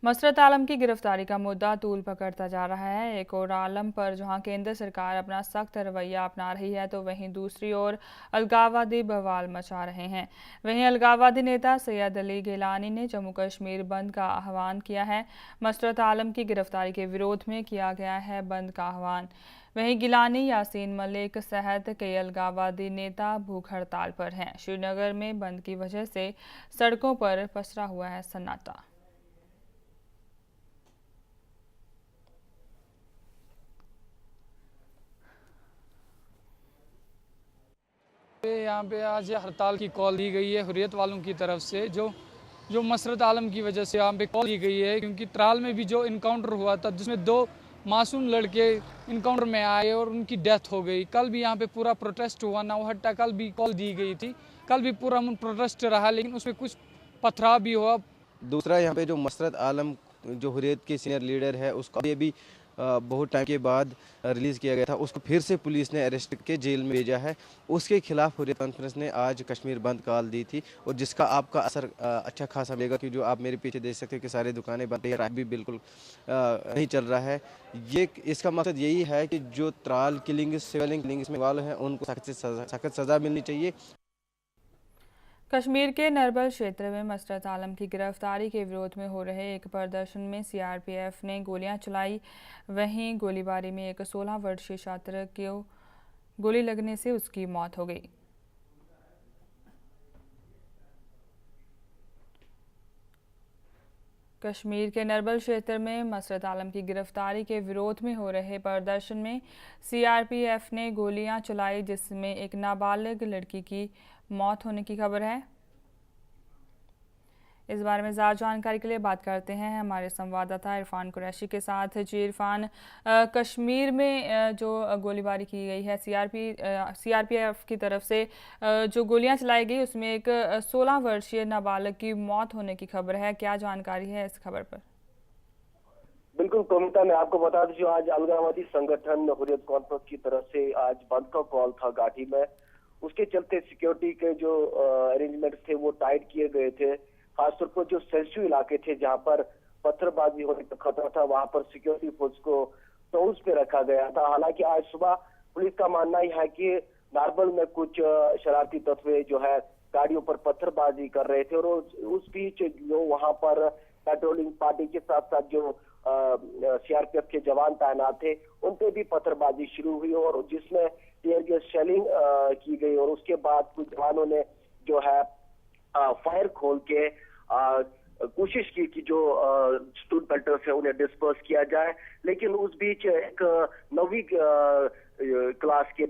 मसरत आलम की गिरफ्तारी का मुद्दा तूल पकड़ता जा रहा है। एक और आलम पर जहां केंद्र सरकार अपना सख्त रवैया अपना रही है, तो वहीं दूसरी ओर अलगाववादी बवाल मचा रहे हैं। वहीं अलगाववादी नेता सैयद अली गिलानी ने जम्मू कश्मीर बंद का आह्वान किया है। मसरत आलम की गिरफ्तारी के विरोध में किया गया है बंद का आह्वान। वहीं गिलानी, यासीन मलिक सहित कई अलगाववादी नेता भूख हड़ताल पर हैं। श्रीनगर में बंद की वजह से सड़कों पर पसरा हुआ है सन्नाटा। यहाँ पे आज हड़ताल की कॉल दी गई है हुर्रियत वालों की तरफ से, जो मसरत आलम की वजह से यहाँ पे कॉल दी गई है, क्योंकि त्राल में भी जो इनकाउंटर हुआ था जिसमें 2 मासूम लड़के इनकाउंटर में आए और उनकी डेथ हो गई। कल भी यहाँ पे पूरा प्रोटेस्ट हुआ, नौहट्टा कल भी कॉल दी गई थी, कल भी पूरा प्रोटेस्ट रहा, लेकिन उसमें कुछ पथराव भी हुआ। दूसरा यहाँ पे जो मसरत आलम जो हुर्रियत के सीनियर लीडर है, उसको अभी बहुत टाइम के बाद रिलीज़ किया गया था, उसको फिर से पुलिस ने अरेस्ट के जेल में भेजा है। उसके खिलाफ हुर्रियत कॉन्फ्रेंस ने आज कश्मीर बंद कॉल दी थी, और जिसका आपका असर अच्छा खासा मिलेगा, कि जो आप मेरे पीछे देख सकते हो कि सारी दुकानें बंद है, भी बिल्कुल नहीं चल रहा है। ये इसका मकसद यही है कि जो त्राल किलिंग, सिविल किलिंग में वाले हैं, उनको सख्त सज़ा मिलनी चाहिए। कश्मीर के नरबल क्षेत्र में मसरत आलम की गिरफ्तारी के विरोध में हो रहे एक प्रदर्शन में सीआरपीएफ ने गोलियां चलाई। वहीं गोलीबारी में एक 16 वर्षीय छात्र को गोली लगने से उसकी मौत हो गई। कश्मीर के नरबल क्षेत्र में मसरत आलम की गिरफ्तारी के विरोध में हो रहे प्रदर्शन में सीआरपीएफ ने गोलियां चलाई, जिसमें एक नाबालिग लड़की की मौत होने की खबर है। इस बारे में ज़्यादा जानकारी के लिए बात करते हैं हमारे संवाददाता इरफान कुरैशी के साथ। जी इरफान, कश्मीर में जो गोलीबारी की गई है सीआरपीएफ की तरफ से, जो गोलियां चलाई गई उसमें एक 16 वर्षीय नाबालिग की मौत होने की खबर है। क्या जानकारी है इस खबर पर? बिल्कुल कविता, मैं आपको बता दूं, आज अलगाववादी संगठन हुर्रियत कॉन्फ्रेंस की तरफ से आज बंद का कॉल था घाटी में। उसके चलते सिक्योरिटी के जो अरेंजमेंट थे वो टाइट किए गए थे। खासतौर पर जो सेंसिटिव इलाके थे जहां पर पत्थरबाजी होने का खतरा था, वहां पर सिक्योरिटी फोर्स को तौज पे रखा गया था। हालांकि आज सुबह पुलिस का मानना ही है कि नारबल में कुछ शरारती तत्व जो है गाड़ियों पर पत्थरबाजी कर रहे थे, और उस बीच जो वहां पर पेट्रोलिंग पार्टी के साथ साथ जो सीआरपीएफ के जवान तैनात थे, उन पे भी पत्थरबाजी शुरू हुई, और जिसमें टीयर गैस शेलिंग की गई, और उसके बाद कुछ जवानों ने जो है फायर खोल के कोशिश की कि जो स्टूडेंट बेल्टर्स है उन्हें डिस्पर्स किया जाए। लेकिन उस बीच एक 9वीं क्लास के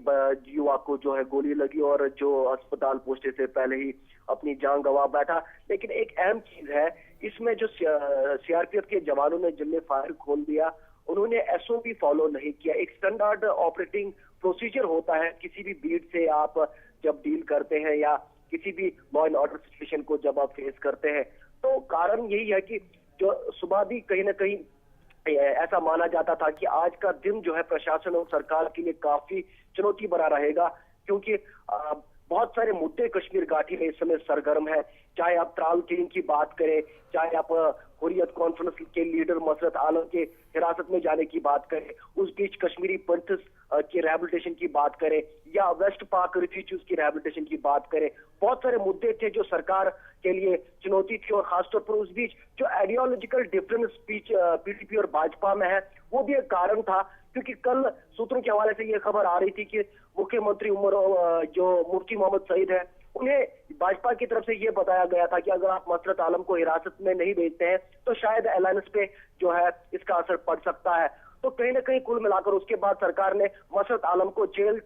युवा को जो है गोली लगी, और जो अस्पताल पहुंचने से पहले ही अपनी जान गंवा बैठा। लेकिन एक अहम चीज है इसमें, जो सीआरपीएफ के जवानों ने जिनमें फायर खोल दिया, उन्होंने एसओपी फॉलो नहीं किया। एक स्टैंडर्ड ऑपरेटिंग प्रोसीजर होता है किसी भी बीट से आप जब डील करते हैं, या किसी भी लॉ एंड ऑर्डर सिचुएशन को जब आप फेस करते हैं। तो कारण यही है कि जो सुबह भी कहीं ना कहीं ऐसा माना जाता था कि आज का दिन जो है प्रशासन और सरकार के लिए काफी चुनौती भरा रहेगा, क्योंकि बहुत सारे मुद्दे कश्मीर घाटी में इस समय सरगर्म है। चाहे आप त्राल किलिंग की बात करें, चाहे आप हुर्रियत कॉन्फ्रेंस के लीडर मसरत आलम के हिरासत में जाने की बात करें, उस बीच कश्मीरी पंथर्स की रिहैबिलिटेशन की बात करें, या वेस्ट पाक रिफ्यूजीज की रिहैबिलिटेशन की बात करें, बहुत सारे मुद्दे थे जो सरकार के लिए चुनौती थी। और खासतौर पर उस बीच जो आइडियोलॉजिकल डिफरेंस पीडीपी और भाजपा में है, वो भी एक कारण था। क्योंकि कल सूत्रों के हवाले से ये खबर आ रही थी कि मुख्यमंत्री जो मुफ्ती मोहम्मद सईद है, उन्हें भाजपा की तरफ से ये बताया गया था कि अगर आप मसरत आलम को हिरासत में नहीं भेजते हैं तो शायद अलायंस पे जो है इसका असर पड़ सकता है। तो कहीं ना कहीं कुल मिलाकर उसके बाद सरकार ने मसरत आलम को जेल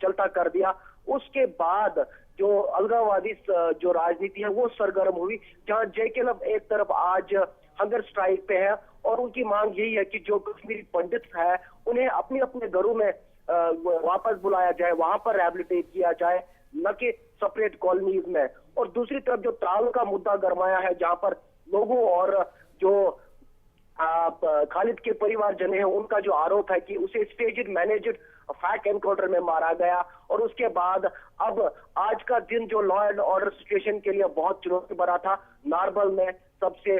चलता कर दिया। उसके बाद जो अलगाववादी जो राजनीति है वो सरगर्म हुई, जहां जे.के. एक तरफ आज हंगर स्ट्राइक पे है, और उनकी मांग यही है कि जो कश्मीरी पंडित है उन्हें अपने अपने घरों में वापस बुलाया जाए, वहां पर रिहैबिलिटेट किया जाए, न कि सेपरेट कॉलोनीज में। और दूसरी तरफ जो त्राल का मुद्दा गरमाया है, जहां पर लोगों और जो खालिद के परिवारजन है उनका जो आरोप है कि उसे स्टेज्ड मैनेज्ड फैक एनकाउंटर में मारा गया, और उसके बाद अब आज का दिन जो लॉ एंड ऑर्डर सिचुएशन के लिए बहुत चुनौती भरा था, नारबल में सबसे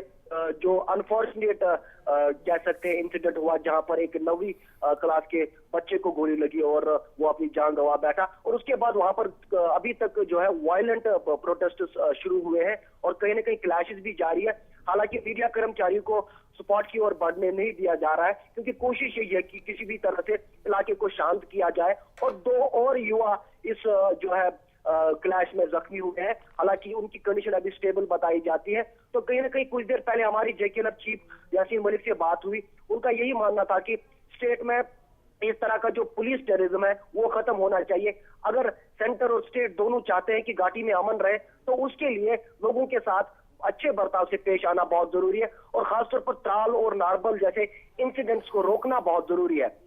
जो अनफॉर्चुनेट कह सकते हैं इंसिडेंट हुआ, जहां पर एक 9वीं क्लास के बच्चे को गोली लगी और वो अपनी जान गंवा बैठा। और उसके बाद वहां पर अभी तक जो है वायलेंट प्रोटेस्ट शुरू हुए हैं और कहीं ना कहीं क्लैशेस भी जारी है। हालांकि मीडिया कर्मचारियों को स्पॉट की ओर बढ़ने नहीं दिया जा रहा है, क्योंकि कोशिश यही है कि किसी भी तरह से इलाके को शांत किया जाए। और 2 और युवा इस जो है क्लैश में जख्मी हुए हैं। हालांकि उनकी कंडीशन अभी स्टेबल बताई जाती है। तो कहीं ना कहीं कुछ देर पहले हमारी JKNF चीफ यासीन मलिक से बात हुई, उनका यही मानना था कि स्टेट में इस तरह का जो पुलिस टेररिज्म है वो खत्म होना चाहिए। अगर सेंटर और स्टेट दोनों चाहते हैं कि घाटी में अमन रहे, तो उसके लिए लोगों के साथ अच्छे बर्ताव से पेश आना बहुत जरूरी है और खासतौर पर त्राल और नारबल जैसे इंसिडेंट्स को रोकना बहुत जरूरी है।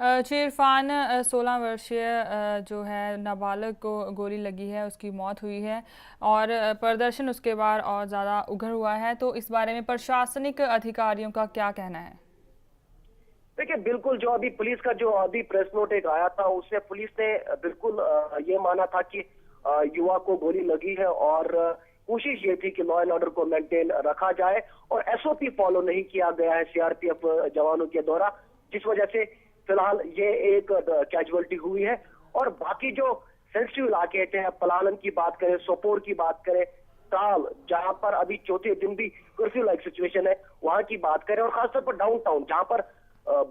जी इरफान, 16 वर्षीय जो है नाबालिग को गोली लगी है, उसकी मौत हुई है और प्रदर्शन उसके बाद और ज़्यादा उग्र हुआ है, तो इस बारे में प्रशासनिक अधिकारियों का क्या कहना है? देखिए, बिल्कुल जो अभी पुलिस का जो अभी प्रेस नोट एक आया था, उससे पुलिस ने बिल्कुल ये माना था कि युवा को गोली लगी है और कोशिश ये थी कि लॉ एंड ऑर्डर को मेंटेन रखा जाए और SOP फॉलो नहीं किया गया है CRPF जवानों के द्वारा, जिस वजह से फिलहाल ये एक कैजुअलिटी हुई है। और बाकी जो सेंसिटिव इलाके थे, पलालन की बात करें, सोपोर की बात करें, ताल जहां पर अभी चौथे दिन भी कर्फ्यू लाइक सिचुएशन है, वहां की बात करें, और खासतौर पर डाउनटाउन जहां पर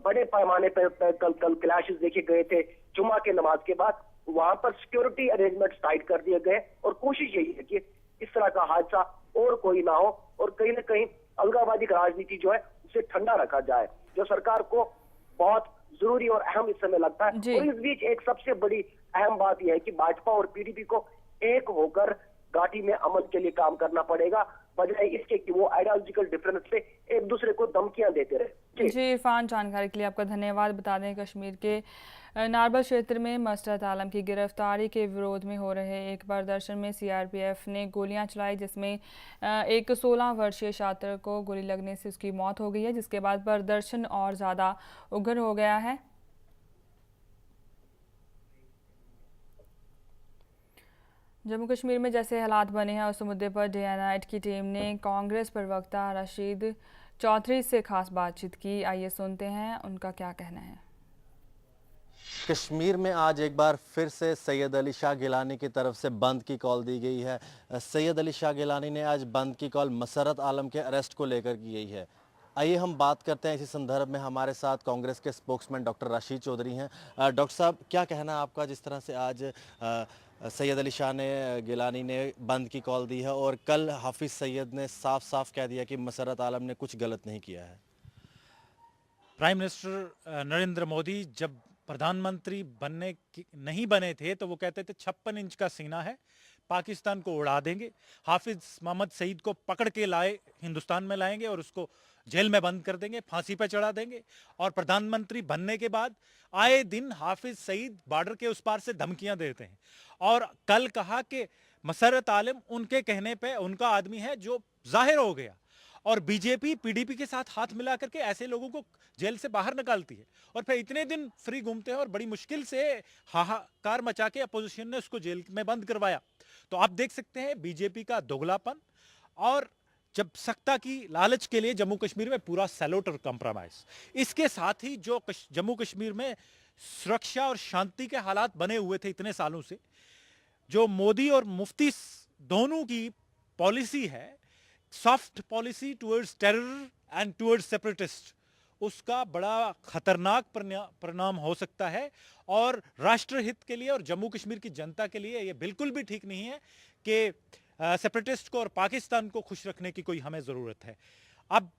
बड़े पैमाने पर कल क्लैशेस देखे गए थे जुम्मा के नमाज के बाद, वहां पर सिक्योरिटी अरेंजमेंट्स टाइट कर दिए गए और कोशिश यही है कि इस तरह का हादसा और कोई ना हो और कहीं ना कहीं अलगाववादी राजनीति जो है उसे ठंडा रखा जाए, जो सरकार को बहुत जरूरी और अहम इस समय लगता है। और इस बीच एक सबसे बड़ी अहम बात यह है कि भाजपा और PDP को एक होकर घाटी में अमन के लिए काम करना पड़ेगा, बजाय इसके कि वो आइडियोलॉजिकल डिफरेंस से एक दूसरे को धमकियां देते रहे। जी इरफान, जानकारी के लिए आपका धन्यवाद। बता दें कश्मीर के नारबल क्षेत्र में मसरत आलम की गिरफ्तारी के विरोध में हो रहे एक प्रदर्शन में CRPF ने गोलियां चलाई, जिसमें एक 16 वर्षीय छात्र को गोली लगने से उसकी मौत हो गई है, जिसके बाद प्रदर्शन और ज़्यादा उग्र हो गया है। जम्मू कश्मीर में जैसे हालात बने हैं, उस मुद्दे पर डे एंड नाइट की टीम ने कांग्रेस प्रवक्ता रशीद चौधरी से खास बातचीत की। आइए सुनते हैं उनका क्या कहना है। कश्मीर में आज एक बार फिर से सैयद अली शाह गिलानी की तरफ से बंद की कॉल दी गई है। सैयद अली शाह गिलानी ने आज बंद की कॉल मसरत आलम के अरेस्ट को लेकर की गई है। आइए हम बात करते हैं इसी संदर्भ में। हमारे साथ कांग्रेस के स्पोक्समैन डॉक्टर रशीद चौधरी हैं। डॉक्टर साहब, क्या कहना है आपका, जिस तरह से आज सैयद अली शाह ने गिलानी ने बंद की कॉल दी है और कल हाफिज़ सईद ने साफ साफ कह दिया कि मसरत आलम ने कुछ गलत नहीं किया है? प्राइम मिनिस्टर नरेंद्र मोदी जब प्रधानमंत्री नहीं बने थे तो वो कहते थे 56 इंच का सीना है, पाकिस्तान को उड़ा देंगे, हाफिज मोहम्मद सईद को पकड़ के हिंदुस्तान में लाएंगे और उसको जेल में बंद कर देंगे, फांसी पे चढ़ा देंगे। और प्रधानमंत्री बनने के बाद आए दिन हाफिज सईद बॉर्डर के उस पार से धमकियां देते हैं। और कल कहा कि मसरत आलम उनके कहने पे उनका आदमी है, जो जाहिर हो गया। और बीजेपी PDP के साथ हाथ मिला करके ऐसे लोगों को जेल से बाहर निकालती है और फिर इतने दिन फ्री घूमते हैं और बड़ी मुश्किल से हाहाकार मचा के अपोजिशन ने उसको जेल में बंद करवाया। तो आप देख सकते हैं बीजेपी का दोगलापन। और जब सत्ता की लालच के लिए जम्मू कश्मीर में पूरा सैल्यूट और कंप्रोमाइज, इसके साथ ही जो जम्मू कश्मीर में सुरक्षा और शांति के हालात बने हुए थे इतने सालों से, जो मोदी और मुफ्ती दोनों की पॉलिसी है, soft policy towards terror and towards separatist, उसका बड़ा खतरनाक परिणाम हो सकता है। और राष्ट्र हित के लिए और जम्मू कश्मीर की जनता के लिए यह बिल्कुल भी ठीक नहीं है कि सेपरेटिस्ट को और पाकिस्तान को खुश रखने की कोई हमें जरूरत है। अब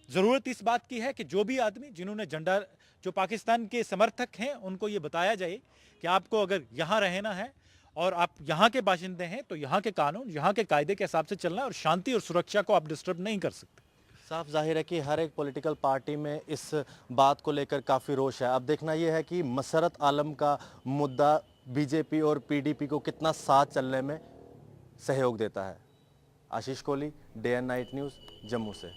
जरूरत इस बात की है कि जो भी आदमी जिन्होंने झंडा, जो पाकिस्तान के समर्थक हैं, उनको ये बताया जाए कि आपको अगर यहां रहना है और आप यहाँ के बाशिंदे हैं तो यहाँ के कानून, यहाँ के कायदे के हिसाब से चलना है और शांति और सुरक्षा को आप डिस्टर्ब नहीं कर सकते। साफ जाहिर है कि हर एक पॉलिटिकल पार्टी में इस बात को लेकर काफ़ी रोष है। अब देखना यह है कि मसरत आलम का मुद्दा बीजेपी और PDP को कितना साथ चलने में सहयोग देता है। Ashish Kohli, day and night news, Jammu से।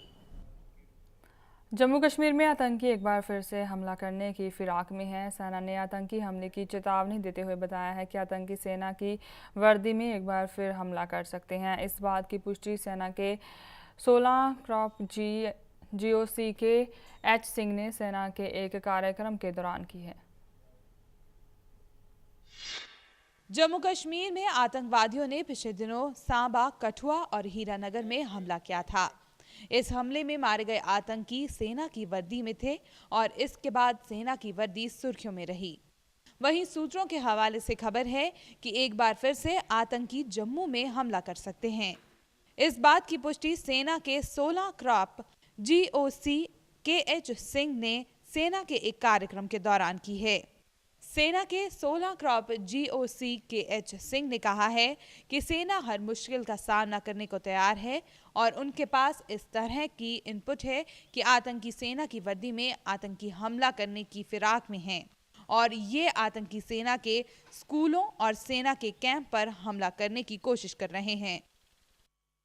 जम्मू कश्मीर में आतंकी एक बार फिर से हमला करने की फिराक में है। सेना ने आतंकी हमले की चेतावनी देते हुए बताया है कि आतंकी सेना की वर्दी में एक बार फिर हमला कर सकते हैं। इस बात की पुष्टि सेना के 16 क्रॉप GOC के H सिंह ने सेना के एक कार्यक्रम के दौरान की है। जम्मू कश्मीर में आतंकवादियों ने पिछले दिनों सांबा, कठुआ और हीरानगर में हमला किया था। इस हमले में मारे गए आतंकी सेना की वर्दी में थे और इसके बाद सेना की वर्दी सुर्खियों में रही। वहीं सूत्रों के हवाले से खबर है कि एक बार फिर से आतंकी जम्मू में हमला कर सकते हैं। इस बात की पुष्टि सेना के 16 क्रॉप GOC के H सिंह ने सेना के एक कार्यक्रम के दौरान की है। सेना के 16 क्रॉप GOC के H सिंह ने कहा है कि सेना हर मुश्किल का सामना करने को तैयार है और उनके पास इस तरह की इनपुट है कि आतंकी सेना की वर्दी में आतंकी हमला करने की फिराक में हैं और ये आतंकी सेना के स्कूलों और सेना के कैंप पर हमला करने की कोशिश कर रहे हैं।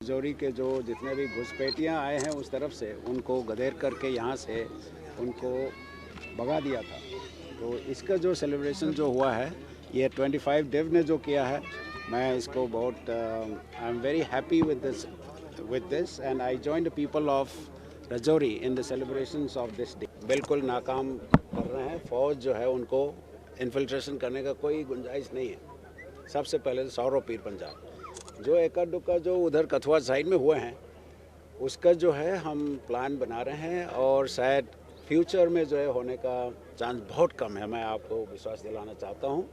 रजौरी के जो जितने भी घुसपैठियाँ आए हैं उस तरफ से उनको गदेर करके यहाँ से उनको भगा दिया था। तो इसका जो सेलिब्रेशन जो हुआ है ये 25 डेव ने जो किया है, मैं इसको बहुत I am very happy with this and I join the people of Rajouri in the celebrations of this day. बिल्कुल नाकाम कर रहे हैं। फौज जो है उनको इन्फिल्ट्रेशन करने का कोई गुंजाइश नहीं है। सबसे पहले सौरव पीर पंजाब जो एका दुक्का जो उधर कथुआ साइड में हुए हैं उसका जो है हम प्लान बना रहे हैं और शायद फ्यूचर में जो है होने का चांस बहुत कम है। मैं आपको विश्वास दिलाना चाहता हूँ।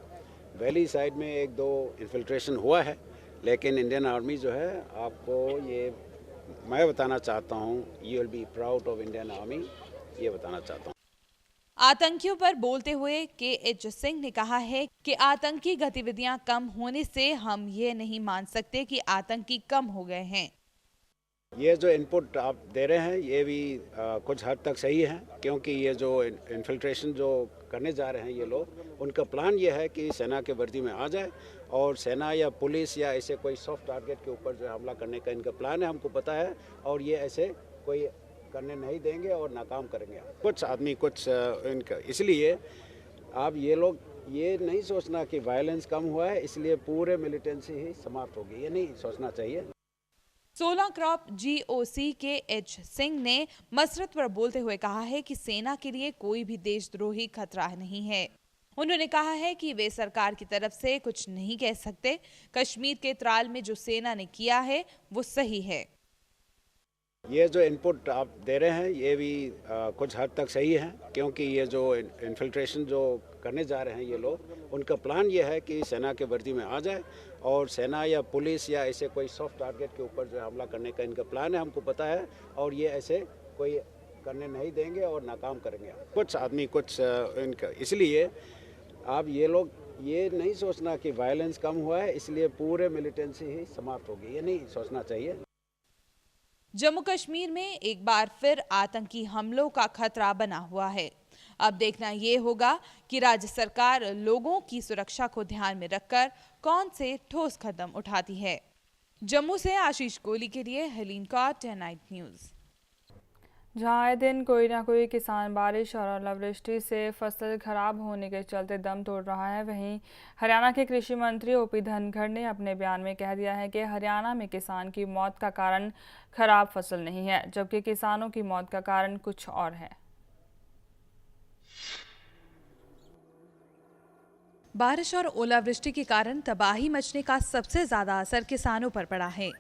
वैली साइड में 1-2 इन्फिल्ट्रेशन हुआ है लेकिन इंडियन आर्मी जो है आपको ये मैं बताना चाहता हूँ, you will be proud of Indian army, ये बताना चाहता हूँ। आतंकियों पर बोलते हुए के H सिंह ने कहा है कि आतंकी गतिविधियां कम होने से हम ये नहीं मान सकते कि आतंकी कम हो गए हैं। ये जो इनपुट आप दे रहे हैं ये भी कुछ हद तक सही है क्योंकि ये जो इन्फिल्ट्रेशन जो करने जा रहे हैं ये लोग, उनका प्लान ये है कि सेना के वर्दी में आ जाए और सेना या पुलिस या ऐसे कोई सॉफ्ट टारगेट के ऊपर जो हमला करने का इनका प्लान है, हमको पता है और ये ऐसे कोई करने नहीं देंगे और नाकाम करेंगे। कुछ आदमी कुछ इनका इसलिए आप ये लोग ये नहीं सोचना कि वायलेंस कम हुआ है इसलिए पूरे मिलिटेंसी ही समाप्त होगी, ये नहीं सोचना चाहिए। 16 क्रॉप GOC के H सिंह ने मसरत पर बोलते हुए कहा है कि सेना के लिए कोई भी देशद्रोही खतरा नहीं है। उन्होंने कहा है कि वे सरकार की तरफ से कुछ नहीं कह सकते। कश्मीर के त्राल में जो सेना ने किया है वो सही है। ये जो इनपुट आप दे रहे हैं ये भी कुछ हद तक सही है क्योंकि ये जो इन्फिल्ट्रेशन जो करने जा रहे हैं ये लोग, उनका प्लान ये है कि सेना के वर्दी में आ जाए और सेना या पुलिस या ऐसे कोई सॉफ्ट टारगेट के ऊपर जो हमला करने का इनका प्लान है, हमको पता है और ये ऐसे कोई करने नहीं देंगे और नाकाम करेंगे। कुछ आदमी कुछ इनका इसलिए आप ये लोग ये नहीं सोचना कि वायलेंस कम हुआ है इसलिए पूरे मिलिटेंसी ही समाप्त होगी, ये नहीं सोचना चाहिए। जम्मू कश्मीर में एक बार फिर आतंकी हमलों का खतरा बना हुआ है। अब देखना ये होगा कि राज्य सरकार लोगों की सुरक्षा को ध्यान में रखकर कौन से ठोस कदम उठाती है। जम्मू से आशीष कोहली के लिए हलीन कौर, 10 नाइट न्यूज़। जहां आए दिन कोई ना कोई किसान बारिश और ओलावृष्टि से फसल खराब होने के चलते दम तोड़ रहा है, वहीं हरियाणा के कृषि मंत्री OP धनखड़ ने अपने बयान में कह दिया है कि हरियाणा में किसान की मौत का कारण खराब फसल नहीं है, जबकि किसानों की मौत का कारण कुछ और है। बारिश और ओलावृष्टि के कारण तबाही मचने का सबसे ज्यादा असर किसानों पर पड़ा है,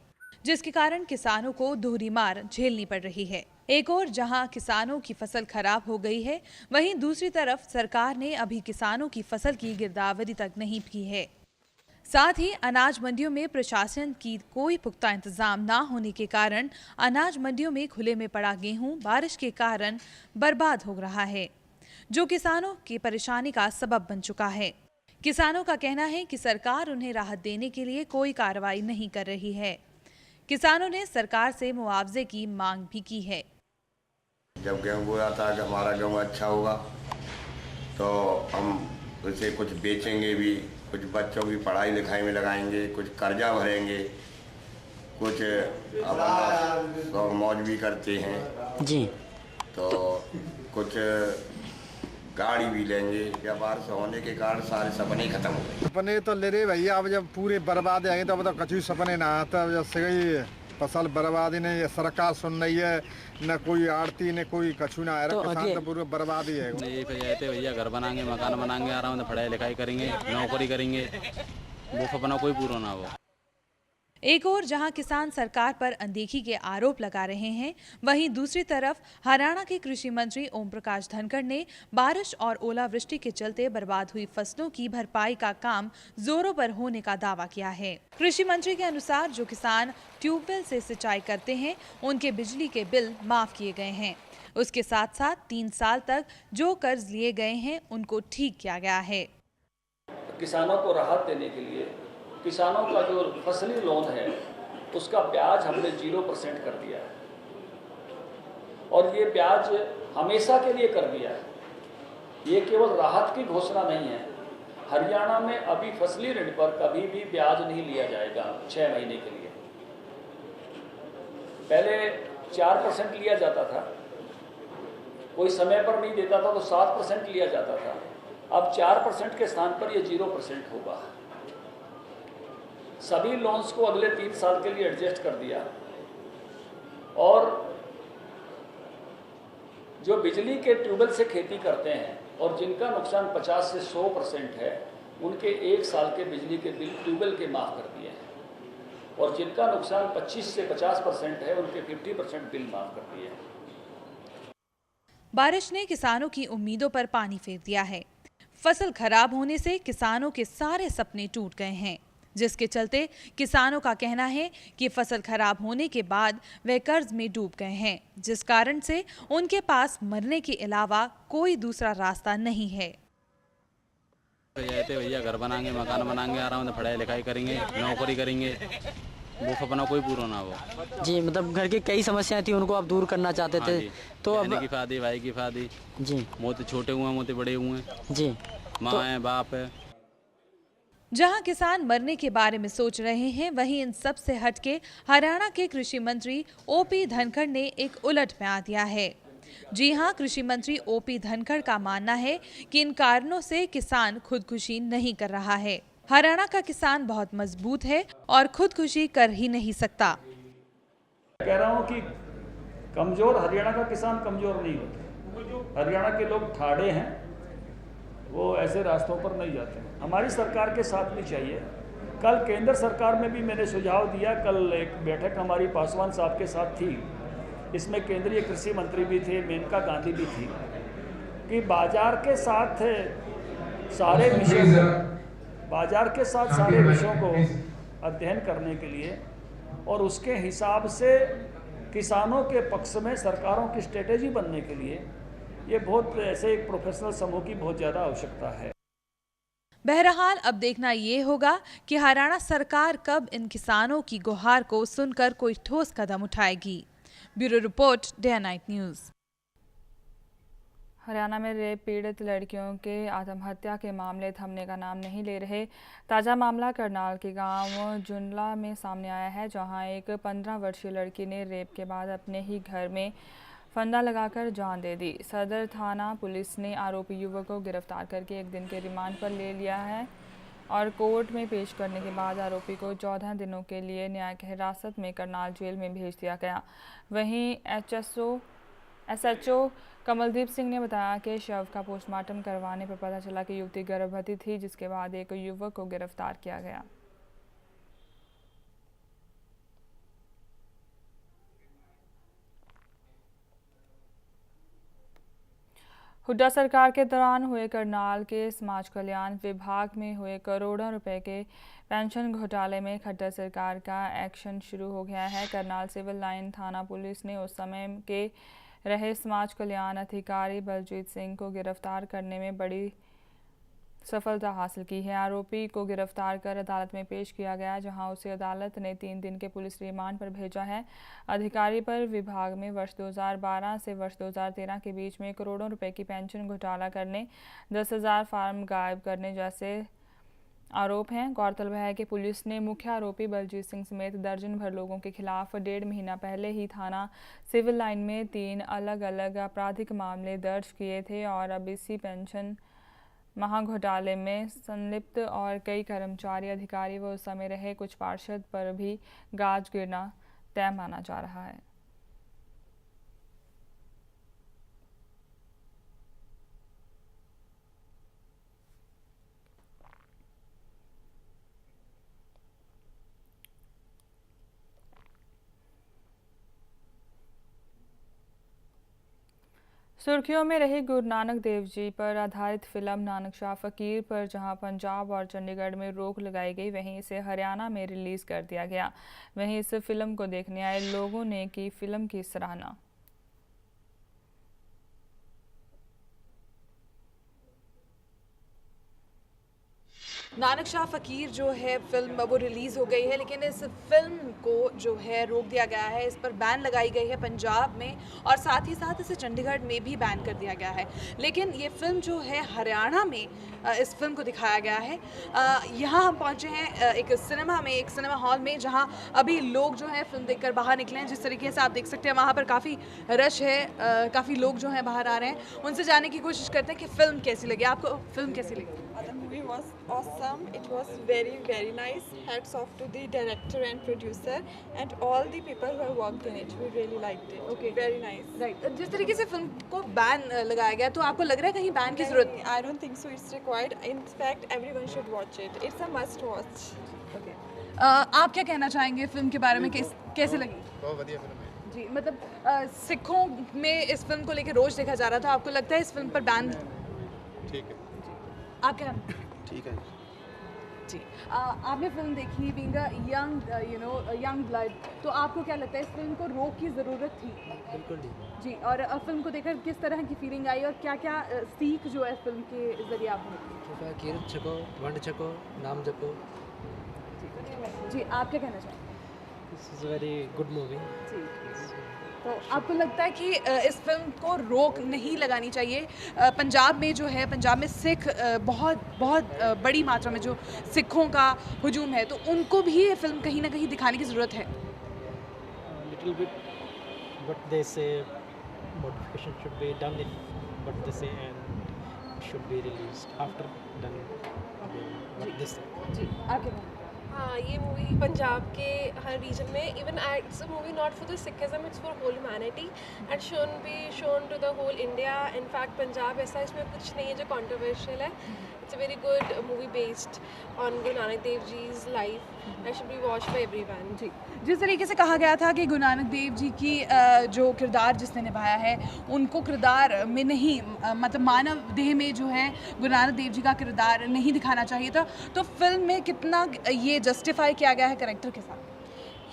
जिसके कारण किसानों को दोहरी मार झेलनी पड़ रही है। एक और जहां किसानों की फसल खराब हो गई है, वहीं दूसरी तरफ सरकार ने अभी किसानों की फसल की गिरदावरी तक नहीं की है। साथ ही अनाज मंडियों में प्रशासन की कोई पुख्ता इंतजाम ना होने के कारण अनाज मंडियों में खुले में पड़ा गेहूं बारिश के कारण बर्बाद हो रहा है, जो किसानों की परेशानी का सबब बन चुका है। किसानों का कहना है कि सरकार उन्हें राहत देने के लिए कोई कार्रवाई नहीं कर रही है। किसानों ने सरकार से मुआवजे की मांग भी की है। जब गेहूँ बोया था कि हमारा गेहूँ अच्छा होगा तो हम उसे कुछ बेचेंगे भी, कुछ बच्चों की पढ़ाई लिखाई में लगाएंगे, कुछ कर्जा भरेंगे, कुछ अपना मौज भी करते हैं जी, तो कुछ गाड़ी भी लेंगे। या बारिश होने के कारण सारे सपने खत्म हो गए। सपने तो ले रहे भैया, अब जब पूरे बर्बाद आएंगे तो अब तो कछु सपने ना आता। जब से फसल बर्बादी नहीं, सरकार सुन रही है, न कोई आड़ती न कोई कछु ना आ रहा, किसान तो पूरा बर्बादी है। ये भैया घर बनाएंगे, मकान बनाएंगे, आराम से पढ़ाई लिखाई करेंगे, नौकरी करेंगे, वो सपना कोई पूरा ना हो। एक और जहां किसान सरकार पर अनदेखी के आरोप लगा रहे हैं, वहीं दूसरी तरफ हरियाणा के कृषि मंत्री ओम प्रकाश धनखड़ ने बारिश और ओलावृष्टि के चलते बर्बाद हुई फसलों की भरपाई का काम जोरों पर होने का दावा किया है। कृषि मंत्री के अनुसार जो किसान ट्यूबवेल से सिंचाई करते हैं, उनके बिजली के बिल माफ किए गए हैं। उसके साथ साथ 3 साल तक जो कर्ज लिए गए हैं, उनको ठीक किया गया है। किसानों को राहत देने के लिए किसानों का जो फसली लोन है उसका ब्याज हमने 0% कर दिया है, और ये ब्याज हमेशा के लिए कर दिया है। ये केवल राहत की घोषणा नहीं है। हरियाणा में अभी फसली ऋण पर कभी भी ब्याज नहीं लिया जाएगा 6 महीने के लिए। पहले 4% लिया जाता था, कोई समय पर नहीं देता था तो 7% लिया जाता था। अब 4% के स्थान पर ये 0% होगा। सभी लोन्स को अगले 3 साल के लिए एडजस्ट कर दिया, और जो बिजली के ट्यूबवेल से खेती करते हैं और जिनका नुकसान 50 से 100% है, उनके 1 साल के बिजली के बिल ट्यूबवेल के माफ़ कर दिए हैं, और जिनका नुकसान 25 से 50% है, उनके 50% बिल माफ़ कर दिए हैं। बारिश ने किसानों की उम्मीदों पर पानी फेर दिया है। फसल खराब होने से किसानों के सारे सपने टूट गए हैं, जिसके चलते किसानों का कहना है कि फसल खराब होने के बाद वे कर्ज में डूब गए हैं, जिस कारण से उनके पास मरने के अलावा कोई दूसरा रास्ता नहीं है। भैया घर बनाएंगे, मकान बनाएंगे, आराम से पढ़ाई लिखाई करेंगे, नौकरी करेंगे, वो सपना कोई पूरा ना हो। जी, मतलब घर की कई समस्याएं थी, उनको आप दूर करना चाहते थे। तो अब की फादी, भाई की फादी जी, मोते छोटे हुए, मोते बड़े हुए जी, माँ है, बाप है। जहां किसान मरने के बारे में सोच रहे हैं, वहीं इन सब से हटके हरियाणा के कृषि मंत्री ओपी धनखड़ ने एक उलट बयान दिया है। जी हां, कृषि मंत्री ओपी धनखड़ का मानना है कि इन कारणों से किसान खुदकुशी नहीं कर रहा है। हरियाणा का किसान बहुत मजबूत है और खुदकुशी कर ही नहीं सकता। कह रहा हूं कि कमजोर हरियाणा का किसान कमजोर नहीं होता। हरियाणा के लोग ठाड़े हैं, वो ऐसे रास्तों पर नहीं जाते। हमारी सरकार के साथ भी चाहिए। कल केंद्र सरकार में भी मैंने सुझाव दिया, कल एक बैठक हमारी पासवान साहब के साथ थी, इसमें केंद्रीय कृषि मंत्री भी थे, मेनका गांधी भी थी, कि बाजार के साथ सारे विषयों को अध्ययन करने के लिए और उसके हिसाब से किसानों के पक्ष में सरकारों की स्ट्रेटेजी बनने के लिए ये बहुत ऐसे एक प्रोफेशनल समूह की बहुत ज़्यादा आवश्यकता है। बहरहाल अब देखना ये होगा कि हरियाणा सरकार कब इन किसानों की गुहार को सुनकर कोई ठोस कदम उठाएगी। Bureau report, day night news. Haryana में रेप पीड़ित लड़कियों के आत्महत्या के मामले थमने का नाम नहीं ले रहे। ताज़ा मामला करनाल के गांव जुनला में सामने आया है, जहां एक 15 वर्षीय लड़की ने रेप के बाद अपने ही घर में फंदा लगाकर जान दे दी। सदर थाना पुलिस ने आरोपी युवक को गिरफ्तार करके 1 दिन के रिमांड पर ले लिया है और कोर्ट में पेश करने के बाद आरोपी को 14 दिनों के लिए न्यायिक हिरासत में करनाल जेल में भेज दिया गया। वहीं एसएचओ कमलदीप सिंह ने बताया कि शव का पोस्टमार्टम करवाने पर पता चला कि युवती गर्भवती थी, जिसके बाद एक युवक को गिरफ्तार किया गया। हुड्डा सरकार के दौरान हुए करनाल के समाज कल्याण विभाग में हुए करोड़ों रुपए के पेंशन घोटाले में खट्टर सरकार का एक्शन शुरू हो गया है। करनाल सिविल लाइन थाना पुलिस ने उस समय के रहे समाज कल्याण अधिकारी बलजीत सिंह को गिरफ्तार करने में बड़ी सफलता हासिल की है। आरोपी को गिरफ्तार कर अदालत में पेश किया गया, जहां उसे अदालत ने 3 दिन के पुलिस रिमांड पर भेजा है। अधिकारी पर विभाग में वर्ष 2012 से वर्ष 2013 के बीच में करोड़ों रुपए की पेंशन घोटाला करने, 10,000 फार्म गायब करने जैसे आरोप हैं। गौरतलब है कि पुलिस ने मुख्य आरोपी बलजीत सिंह समेत दर्जन भर लोगों के खिलाफ 1.5 महीना पहले ही थाना सिविल लाइन में 3 अलग अलग आपराधिक मामले दर्ज किए थे और अब इसी पेंशन महा घोटाले में संलिप्त और कई कर्मचारी, अधिकारी व उस समय रहे कुछ पार्षद पर भी गाज गिरना तय माना जा रहा है। सुर्खियों में रही गुरु नानक देव जी पर आधारित फिल्म नानक शाह फकीर पर जहां पंजाब और चंडीगढ़ में रोक लगाई गई, वहीं इसे हरियाणा में रिलीज कर दिया गया। वहीं इस फिल्म को देखने आए लोगों ने की फिल्म की सराहना। नानक शाह फकीर जो है फिल्म वो रिलीज़ हो गई है, लेकिन इस फिल्म को जो है रोक दिया गया है, इस पर बैन लगाई गई है पंजाब में और साथ ही साथ इसे चंडीगढ़ में भी बैन कर दिया गया है। लेकिन ये फिल्म जो है हरियाणा में इस फिल्म को दिखाया गया है। यहाँ हम पहुँचे हैं एक सिनेमा में, एक सिनेमा हॉल में, जहाँ अभी लोग जो हैं फिल्म देखकर बाहर निकले हैं। जिस तरीके से आप देख सकते हैं वहाँ पर काफ़ी रश है, काफ़ी लोग जो हैं बाहर आ रहे हैं। उनसे जानने की कोशिश करते हैं कि फ़िल्म कैसी लगी। आपको फ़िल्म कैसी लगी? The movie was awesome. It was very, very nice. Hats off to the director and producer and all the people who have worked in it. We really liked it. Okay. Very nice. Right. जिस तरीके से film को ban लगाया गया, तो आपको लग रहा है कहीं बैन की जरूरत नहीं? I don't think so. It's required. In fact, everyone should watch it. It's a must watch. Okay. आप क्या कहना चाहेंगे फिल्म के बारे में? कैसे लगी? बहुत बढ़िया फिल्म है जी। मतलब सिखों में इस फिल्म को लेकर रोज देखा जा रहा था, आपको लगता है इस फिल्म पर बैन ठीक है? आप क्या? ठीक है जी। आपने फिल्म देखी बीइंग अ यंग ब्लड, तो आपको क्या लगता है इस फिल्म को रोक की ज़रूरत थी? बिल्कुल जी। और फिल्म को देखकर किस तरह की फीलिंग आई और क्या क्या सीख जो है फिल्म के ज़रिए आपने? कीरत छको, वंड छको, नाम जपो। जी। आप क्या कहना चाहेंगे? This is very good movie. जी। तो आपको लगता है कि इस फिल्म को रोक नहीं लगानी चाहिए? पंजाब में जो है, पंजाब में सिख बहुत बड़ी मात्रा में जो सिखों का हुजूम है, तो उनको भी ये फिल्म कहीं ना कहीं दिखाने की ज़रूरत है। Little bit but they say modification should be done in but they say and should be released after done what this. जी। आप क्या कहना? हाँ, ये मूवी पंजाब के हर रीजन में, even it's a movie not for the Sikhism, it's for whole humanity and should be shown to the whole India. In fact Punjab ऐसा इसमें कुछ नहीं है जो कंट्रोवर्शियल है। It's a very good movie based on Guru Nanak Dev ji's life and should be watched by everyone. जी। जिस तरीके से कहा गया था कि गुरु नानक देव जी की जो किरदार जिसने निभाया है, उनको किरदार में नहीं, मतलब मानव देह में जो है गुरु नानक देव जी का किरदार नहीं दिखाना चाहिए था, तो फिल्म में कितना ये जस्टिफाई किया गया है कैरेक्टर के साथ?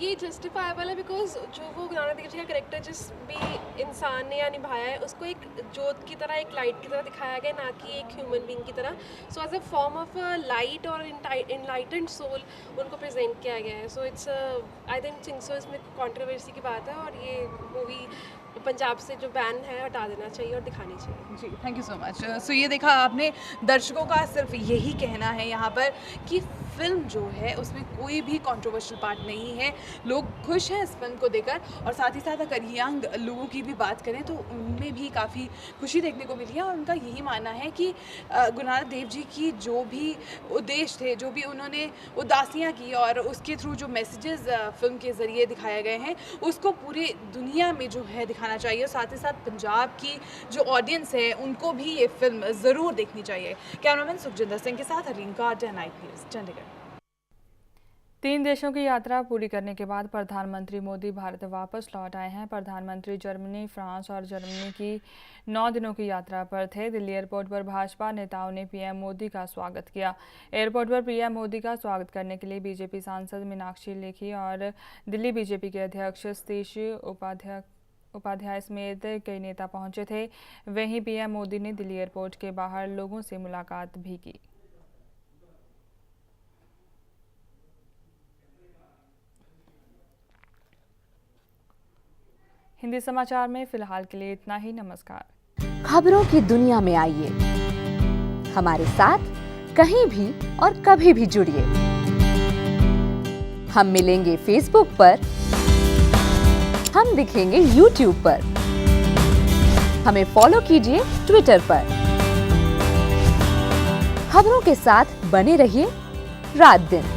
ये जस्टिफाइबल है बिकॉज जो वो गुरु नानक देव जी का कैरेक्टर जिस भी इंसान ने या निभाया है, उसको एक जोत की तरह, एक लाइट की तरह दिखाया गया, ना कि एक ह्यूमन बीइंग की तरह। So as a form of light और इनलाइटेंड सोल उनको प्रेजेंट किया गया है। So it's I think so इसमें कंट्रोवर्सी की बात है और ये मूवी पंजाब से जो बैन है हटा देना चाहिए और दिखानी चाहिए। जी। Thank you so much. So ये देखा आपने, दर्शकों का सिर्फ यही कहना है यहाँ पर कि फिल्म जो है उसमें कोई भी कंट्रोवर्शियल पार्ट नहीं है। लोग खुश हैं इस फिल्म को देखकर और साथ ही साथ अगर यंग लोगों की भी बात करें तो उनमें भी काफ़ी खुशी देखने को मिली है और उनका यही मानना है कि गुरु नानक देव जी की जो भी उद्देश्य थे, जो भी उन्होंने उदासियाँ की और उसके थ्रू जो मैसेजेस फिल्म के ज़रिए दिखाए गए हैं, उसको पूरी दुनिया में जो है दिखाना चाहिए। साथ ही साथ पंजाब की जो ऑडियंस है उनको भी ये फिल्म ज़रूर देखनी चाहिए। कैमरामैन सुखजिंदर सिंह के साथ हरीन कार्ड, नाइट न्यूज़, चंडीगढ़। 3 देशों की यात्रा पूरी करने के बाद प्रधानमंत्री मोदी भारत वापस लौट आए हैं। प्रधानमंत्री जर्मनी, फ्रांस और जर्मनी की 9 दिनों की यात्रा पर थे। दिल्ली एयरपोर्ट पर भाजपा नेताओं ने पीएम मोदी का स्वागत किया। एयरपोर्ट पर पीएम मोदी का स्वागत करने के लिए बीजेपी सांसद मीनाक्षी लेखी और दिल्ली बीजेपी के अध्यक्ष सतीश उपाध्याय समेत कई नेता पहुंचे थे। वहीं पीएम मोदी ने दिल्ली एयरपोर्ट के बाहर लोगों से मुलाकात भी की। हिंदी समाचार में फिलहाल के लिए इतना ही। नमस्कार। खबरों की दुनिया में आइए, हमारे साथ कहीं भी और कभी भी जुड़िए। हम मिलेंगे फेसबुक पर, हम दिखेंगे यूट्यूब पर, हमें फॉलो कीजिए ट्विटर पर। खबरों के साथ बने रहिए रात दिन।